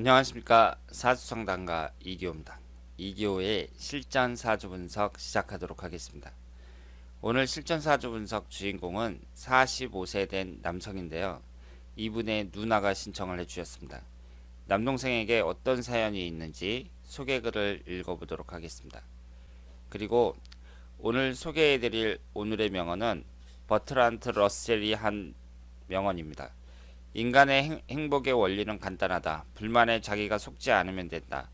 안녕하십니까. 사주상담가 이기호입니다. 이기호의 실전 사주 분석 시작하도록 하겠습니다. 오늘 실전 사주 분석 주인공은 45세 된 남성인데요. 이분의 누나가 신청을 해주셨습니다. 남동생에게 어떤 사연이 있는지 소개글을 읽어보도록 하겠습니다. 그리고 오늘 소개해드릴 오늘의 명언은 버트란트 러셀이 한 명언입니다. 인간의 행복의 원리는 간단하다. 불만에 자기가 속지 않으면 된다.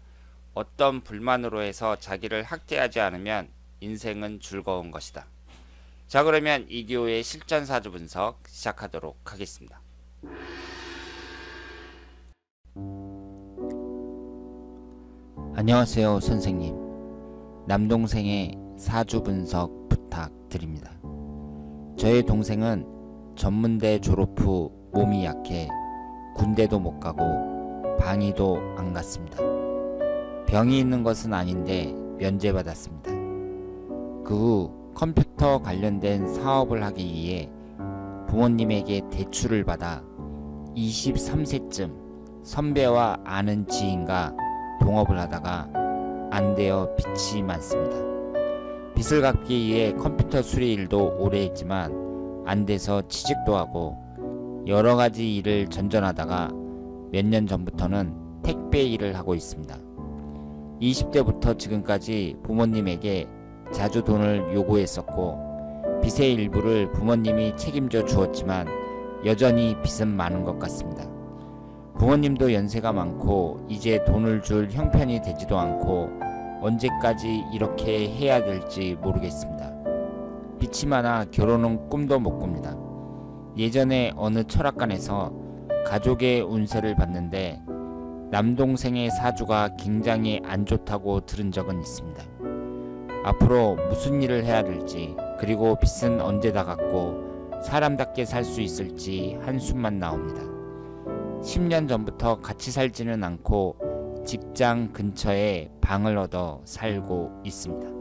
어떤 불만으로 해서 자기를 학대하지 않으면 인생은 즐거운 것이다. 자, 그러면 이기호의 실전 사주 분석 시작하도록 하겠습니다. 안녕하세요, 선생님. 남동생의 사주 분석 부탁드립니다. 저의 동생은 전문대 졸업 후 몸이 약해 군대도 못 가고 방위도 안 갔습니다. 병이 있는 것은 아닌데 면제받았습니다. 그 후 컴퓨터 관련된 사업을 하기 위해 부모님에게 대출을 받아 23세쯤 선배와 아는 지인과 동업을 하다가 안 되어 빚이 많습니다. 빚을 갚기 위해 컴퓨터 수리 일도 오래 했지만 안 돼서 취직도 하고 여러 가지 일을 전전하다가 몇 년 전부터는 택배 일을 하고 있습니다. 20대부터 지금까지 부모님에게 자주 돈을 요구했었고 빚의 일부를 부모님이 책임져 주었지만 여전히 빚은 많은 것 같습니다. 부모님도 연세가 많고 이제 돈을 줄 형편이 되지도 않고 언제까지 이렇게 해야 될지 모르겠습니다. 빚이 많아 결혼은 꿈도 못 꿉니다. 예전에 어느 철학관에서 가족의 운세를 봤는데 남동생의 사주가 굉장히 안 좋다고 들은 적은 있습니다. 앞으로 무슨 일을 해야 될지, 그리고 빚은 언제 다 갚고 사람답게 살 수 있을지 한숨만 나옵니다. 10년 전부터 같이 살지는 않고 직장 근처에 방을 얻어 살고 있습니다.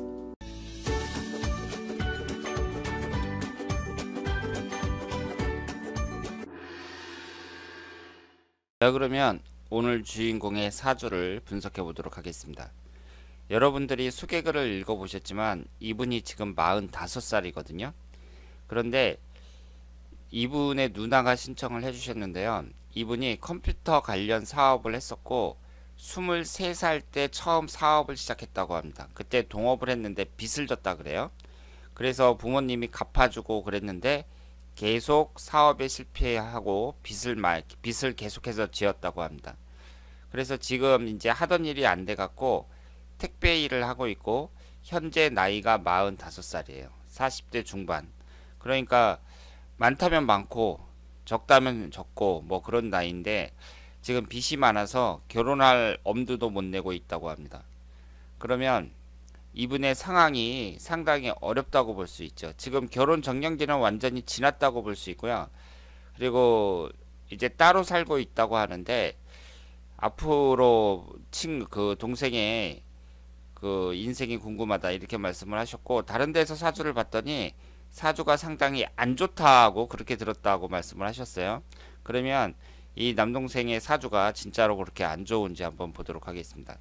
자, 그러면 오늘 주인공의 사주를 분석해 보도록 하겠습니다. 여러분들이 소개글을 읽어보셨지만 이분이 지금 45살이거든요. 그런데 이분의 누나가 신청을 해주셨는데요. 이분이 컴퓨터 관련 사업을 했었고 23살 때 처음 사업을 시작했다고 합니다. 그때 동업을 했는데 빚을 졌다 그래요. 그래서 부모님이 갚아주고 그랬는데 계속 사업에 실패하고 빚을 계속해서 지었다고 합니다. 그래서 지금 이제 하던 일이 안 돼 갖고 택배 일을 하고 있고 현재 나이가 45살이에요. 40대 중반. 그러니까 많다면 많고 적다면 적고 뭐 그런 나이인데 지금 빚이 많아서 결혼할 엄두도 못 내고 있다고 합니다. 그러면 이분의 상황이 상당히 어렵다고 볼 수 있죠. 지금 결혼 정년기는 완전히 지났다고 볼 수 있고요. 그리고 이제 따로 살고 있다고 하는데 앞으로 그 동생의 그 인생이 궁금하다 이렇게 말씀을 하셨고, 다른 데서 사주를 봤더니 사주가 상당히 안 좋다고 그렇게 들었다고 말씀을 하셨어요. 그러면 이 남동생의 사주가 진짜로 그렇게 안 좋은지 한번 보도록 하겠습니다.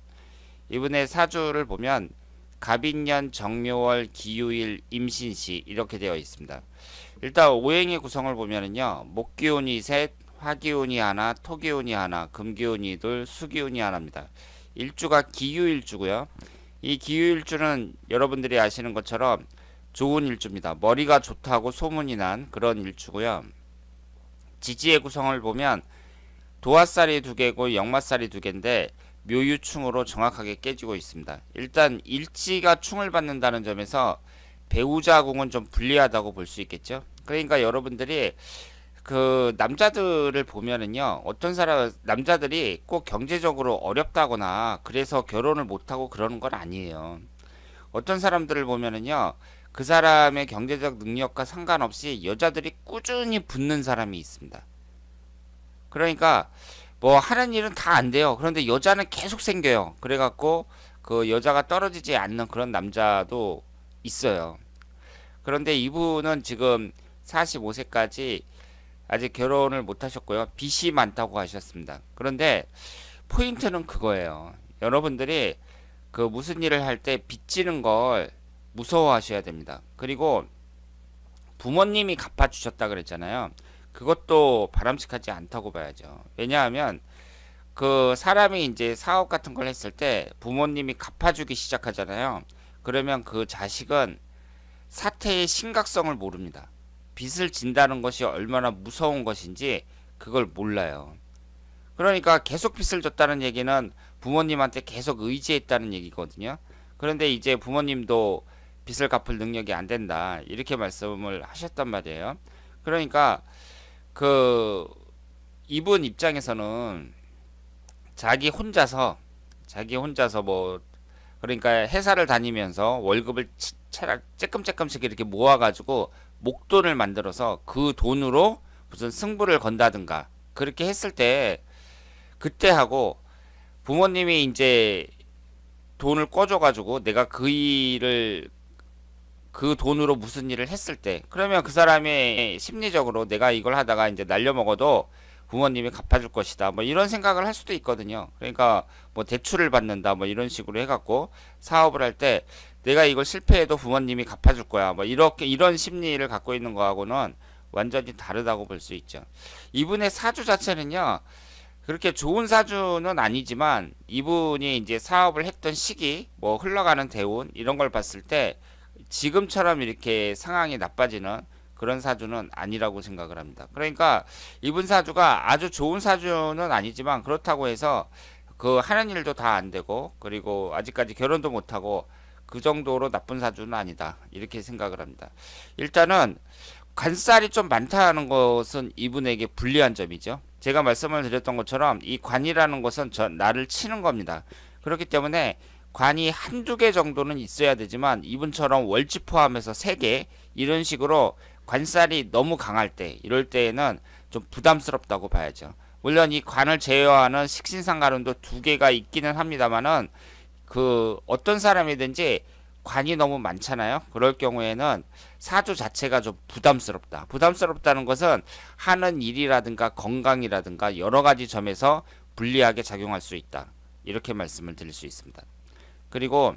이분의 사주를 보면 갑인년 정묘월 기유일 임신시 이렇게 되어 있습니다. 일단 오행의 구성을 보면은요, 목기운이 셋, 화기운이 하나, 토기운이 하나, 금기운이 둘, 수기운이 하나입니다. 일주가 기유일주고요. 이 기유일주는 여러분들이 아시는 것처럼 좋은 일주입니다. 머리가 좋다고 소문이 난 그런 일주고요. 지지의 구성을 보면 도화살이 2개고 역마살이 2개인데 묘유충으로 정확하게 깨지고 있습니다. 일단 일지가 충을 받는다는 점에서 배우자 궁은 좀 불리하다고 볼 수 있겠죠. 그러니까 여러분들이 그 남자들을 보면은요, 어떤 남자들이 꼭 경제적으로 어렵다거나 그래서 결혼을 못하고 그러는 건 아니에요. 어떤 사람들을 보면은요, 그 사람의 경제적 능력과 상관없이 여자들이 꾸준히 붙는 사람이 있습니다. 그러니까 뭐 하는 일은 다 안 돼요. 그런데 여자는 계속 생겨요. 그래갖고 그 여자가 떨어지지 않는 그런 남자도 있어요. 그런데 이분은 지금 45세까지 아직 결혼을 못 하셨고요. 빚이 많다고 하셨습니다. 그런데 포인트는 그거예요. 여러분들이 그 무슨 일을 할 때 빚지는 걸 무서워하셔야 됩니다. 그리고 부모님이 갚아주셨다 그랬잖아요. 그것도 바람직하지 않다고 봐야죠. 왜냐하면 그 사람이 이제 사업 같은 걸 했을 때 부모님이 갚아주기 시작하잖아요. 그러면 그 자식은 사태의 심각성을 모릅니다. 빚을 진다는 것이 얼마나 무서운 것인지 그걸 몰라요. 그러니까 계속 빚을 졌다는 얘기는 부모님한테 계속 의지했다는 얘기거든요. 그런데 이제 부모님도 빚을 갚을 능력이 안 된다. 이렇게 말씀을 하셨단 말이에요. 그러니까 그 이분 입장에서는 자기 혼자서 뭐 그러니까 회사를 다니면서 월급을 쬐끔쬐끔씩 이렇게 모아가지고 목돈을 만들어서 그 돈으로 무슨 승부를 건다든가 그렇게 했을 때 그때 하고 부모님이 이제 돈을 꿔줘가지고 내가 그 돈으로 무슨 일을 했을 때 그러면 그 사람이 심리적으로 내가 이걸 하다가 이제 날려먹어도 부모님이 갚아줄 것이다 뭐 이런 생각을 할 수도 있거든요. 그러니까 뭐 대출을 받는다 뭐 이런 식으로 해갖고 사업을 할 때 내가 이걸 실패해도 부모님이 갚아줄 거야 뭐 이렇게 이런 심리를 갖고 있는 거하고는 완전히 다르다고 볼 수 있죠. 이분의 사주 자체는요 그렇게 좋은 사주는 아니지만 이분이 이제 사업을 했던 시기 뭐 흘러가는 대운 이런 걸 봤을 때 지금처럼 이렇게 상황이 나빠지는 그런 사주는 아니라고 생각을 합니다. 그러니까 이분 사주가 아주 좋은 사주는 아니지만 그렇다고 해서 그 하는 일도 다 안 되고 그리고 아직까지 결혼도 못 하고 그 정도로 나쁜 사주는 아니다. 이렇게 생각을 합니다. 일단은 관살이 좀 많다는 것은 이분에게 불리한 점이죠. 제가 말씀을 드렸던 것처럼 이 관이라는 것은 나를 치는 겁니다. 그렇기 때문에 관이 한두 개 정도는 있어야 되지만 이분처럼 월지 포함해서 3개 이런 식으로 관살이 너무 강할 때 이럴 때에는 좀 부담스럽다고 봐야죠. 물론 이 관을 제외하는 식신상가론도 2개가 있기는 합니다만은 그 어떤 사람이든지 관이 너무 많잖아요. 그럴 경우에는 사주 자체가 좀 부담스럽다. 부담스럽다는 것은 하는 일이라든가 건강이라든가 여러 가지 점에서 불리하게 작용할 수 있다. 이렇게 말씀을 드릴 수 있습니다. 그리고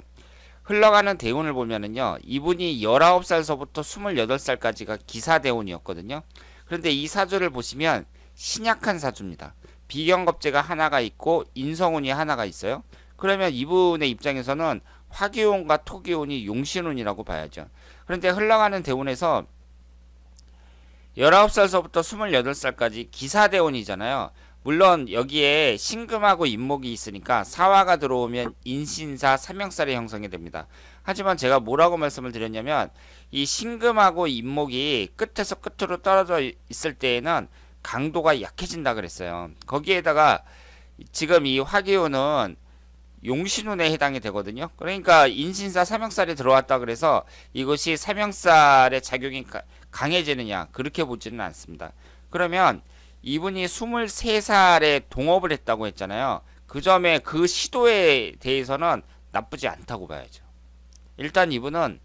흘러가는 대운을 보면은요. 이분이 19살서부터 28살까지가 기사대운이었거든요. 그런데 이 사주를 보시면 신약한 사주입니다. 비경겁제가 하나가 있고 인성운이 하나가 있어요. 그러면 이분의 입장에서는 화기운과 토기운이 용신운이라고 봐야죠. 그런데 흘러가는 대운에서 19살서부터 28살까지 기사대운이잖아요. 물론 여기에 신금하고 인목이 있으니까 사화가 들어오면 인신사 삼형살이 형성이 됩니다. 하지만 제가 뭐라고 말씀을 드렸냐면 이 신금하고 인목이 끝에서 끝으로 떨어져 있을 때에는 강도가 약해진다 그랬어요. 거기에다가 지금 이 화기운은 용신운에 해당이 되거든요. 그러니까 인신사 삼형살이 들어왔다 그래서 이것이 삼형살의 작용이 강해지느냐 그렇게 보지는 않습니다. 그러면 이분이 23살에 동업을 했다고 했잖아요. 그 점에 그 시도에 대해서는 나쁘지 않다고 봐야죠. 일단 이분은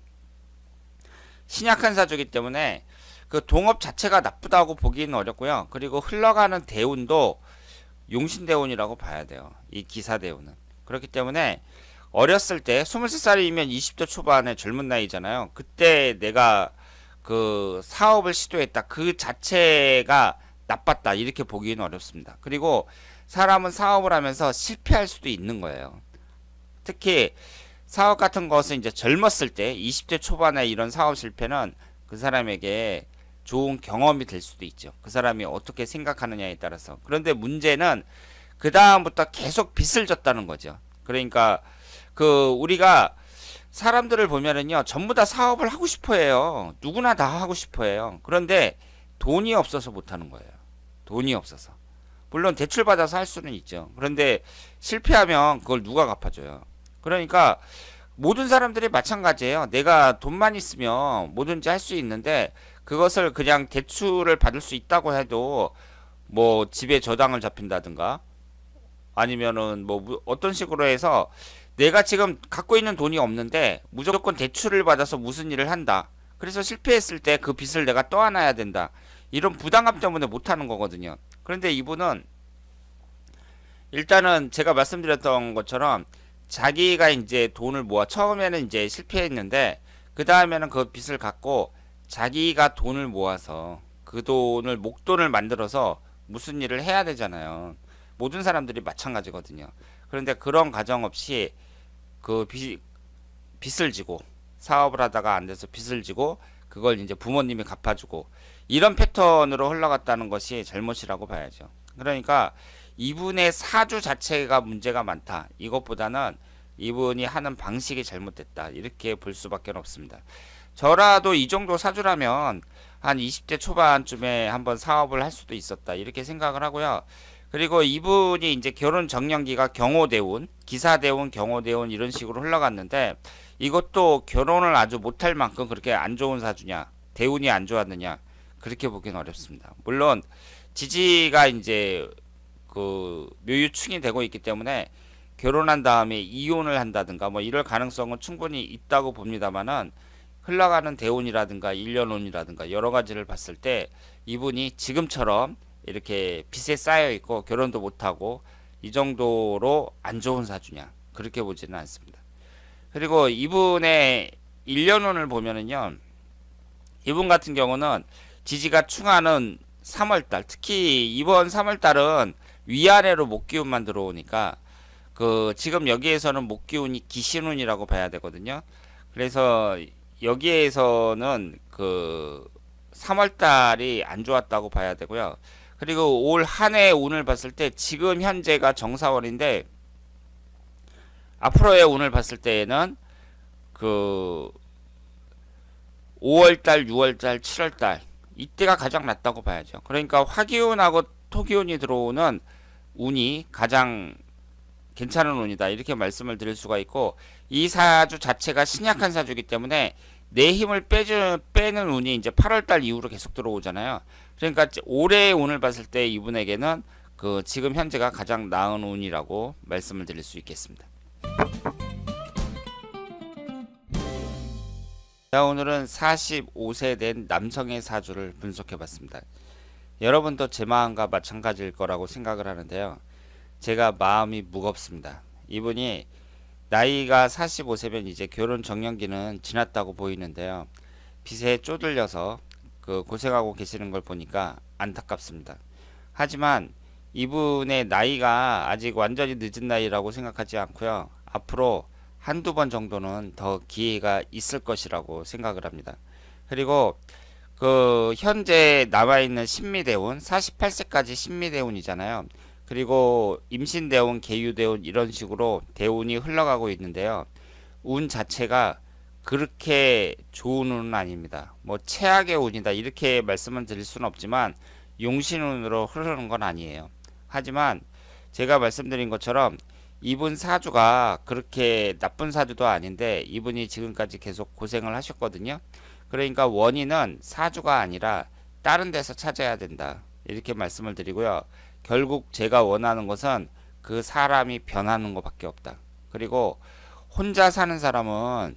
신약한 사주이기 때문에 그 동업 자체가 나쁘다고 보기는 어렵고요. 그리고 흘러가는 대운도 용신대운이라고 봐야 돼요. 이 기사대운은. 그렇기 때문에 어렸을 때 23살이면 20대 초반의 젊은 나이잖아요. 그때 내가 그 사업을 시도했다. 그 자체가 나빴다. 이렇게 보기는 어렵습니다. 그리고 사람은 사업을 하면서 실패할 수도 있는 거예요. 특히 사업 같은 것은 이제 젊었을 때 20대 초반에 이런 사업 실패는 그 사람에게 좋은 경험이 될 수도 있죠. 그 사람이 어떻게 생각하느냐에 따라서. 그런데 문제는 그 다음부터 계속 빚을 졌다는 거죠. 그러니까 그 우리가 사람들을 보면은요 전부 다 사업을 하고 싶어 해요. 누구나 다 하고 싶어 해요. 그런데 돈이 없어서 못 하는 거예요. 돈이 없어서. 물론 대출 받아서 할 수는 있죠. 그런데 실패하면 그걸 누가 갚아줘요. 그러니까 모든 사람들이 마찬가지예요. 내가 돈만 있으면 뭐든지 할 수 있는데 그것을 그냥 대출을 받을 수 있다고 해도 뭐 집에 저당을 잡힌다든가 아니면은 뭐 어떤 식으로 해서 내가 지금 갖고 있는 돈이 없는데 무조건 대출을 받아서 무슨 일을 한다. 그래서 실패했을 때 그 빚을 내가 떠안아야 된다. 이런 부담감 때문에 못하는 거거든요. 그런데 이분은 일단은 제가 말씀드렸던 것처럼 자기가 이제 돈을 모아 처음에는 이제 실패했는데 그 다음에는 그 빚을 갚고 자기가 돈을 모아서 그 돈을 목돈을 만들어서 무슨 일을 해야 되잖아요. 모든 사람들이 마찬가지거든요. 그런데 그런 과정 없이 그 빚을 지고 사업을 하다가 안 돼서 빚을 지고 그걸 이제 부모님이 갚아주고 이런 패턴으로 흘러갔다는 것이 잘못이라고 봐야죠. 그러니까 이분의 사주 자체가 문제가 많다. 이것보다는 이분이 하는 방식이 잘못됐다. 이렇게 볼 수밖에 없습니다. 저라도 이 정도 사주라면 한 20대 초반쯤에 한번 사업을 할 수도 있었다. 이렇게 생각을 하고요. 그리고 이분이 이제 결혼 정년기가 경호대운, 기사대운, 경호대운 이런 식으로 흘러갔는데 이것도 결혼을 아주 못할 만큼 그렇게 안 좋은 사주냐, 대운이 안 좋았느냐, 그렇게 보기는 어렵습니다. 물론 지지가 이제 그 묘유충이 되고 있기 때문에 결혼한 다음에 이혼을 한다든가 뭐 이럴 가능성은 충분히 있다고 봅니다만은 흘러가는 대운이라든가 일년운이라든가 여러 가지를 봤을 때 이분이 지금처럼 이렇게 빚에 쌓여 있고 결혼도 못하고 이 정도로 안 좋은 사주냐, 그렇게 보지는 않습니다. 그리고 이분의 일년운을 보면은요, 이분 같은 경우는 지지가 충하는 3월달, 특히 이번 3월달은 위아래로 목기운만 들어오니까 그 지금 여기에서는 목기운이 기신운이라고 봐야 되거든요. 그래서 여기에서는 그 3월달이 안 좋았다고 봐야 되고요. 그리고 올 한 해 운을 봤을 때 지금 현재가 정사월인데 앞으로의 운을 봤을 때에는 그 5월달, 6월달, 7월달 이때가 가장 낫다고 봐야죠. 그러니까 화기운하고 토기운이 들어오는 운이 가장 괜찮은 운이다, 이렇게 말씀을 드릴 수가 있고, 이 사주 자체가 신약한 사주이기 때문에 내 힘을 빼는 운이 이제 8월달 이후로 계속 들어오잖아요. 그러니까 올해의 운을 봤을 때 이분에게는 그 지금 현재가 가장 나은 운이라고 말씀을 드릴 수 있겠습니다. 자, 오늘은 45세 된 남성의 사주를 분석해 봤습니다. 여러분도 제 마음과 마찬가지일 거라고 생각을 하는데요. 제가 마음이 무겁습니다. 이분이 나이가 45세면 이제 결혼 정년기는 지났다고 보이는데요. 빚에 쪼들려서 그 고생하고 계시는 걸 보니까 안타깝습니다. 하지만 이분의 나이가 아직 완전히 늦은 나이라고 생각하지 않고요. 앞으로 한두 번 정도는 더 기회가 있을 것이라고 생각을 합니다. 그리고 그 현재 남아있는 신미대운 48세까지 신미대운이잖아요. 그리고 임신대운, 계유대운 이런 식으로 대운이 흘러가고 있는데요. 운 자체가 그렇게 좋은 운은 아닙니다. 뭐 최악의 운이다 이렇게 말씀을 드릴 수는 없지만 용신운으로 흐르는 건 아니에요. 하지만 제가 말씀드린 것처럼 이분 사주가 그렇게 나쁜 사주도 아닌데 이분이 지금까지 계속 고생을 하셨거든요. 그러니까 원인은 사주가 아니라 다른 데서 찾아야 된다, 이렇게 말씀을 드리고요. 결국 제가 원하는 것은 그 사람이 변하는 것밖에 없다. 그리고 혼자 사는 사람은요,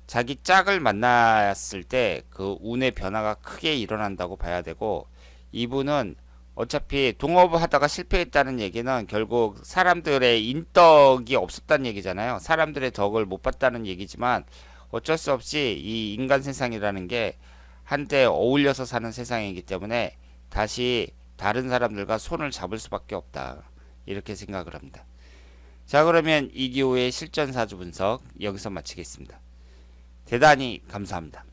자기 짝을 만났을 때 그 운의 변화가 크게 일어난다고 봐야 되고, 이분은 어차피 동업을 하다가 실패했다는 얘기는 결국 사람들의 인덕이 없었다는 얘기잖아요. 사람들의 덕을 못 봤다는 얘기지만 어쩔 수 없이 이 인간 세상이라는 게 한때 어울려서 사는 세상이기 때문에 다시 다른 사람들과 손을 잡을 수밖에 없다, 이렇게 생각을 합니다. 자, 그러면 이기호의 실전사주 분석 여기서 마치겠습니다. 대단히 감사합니다.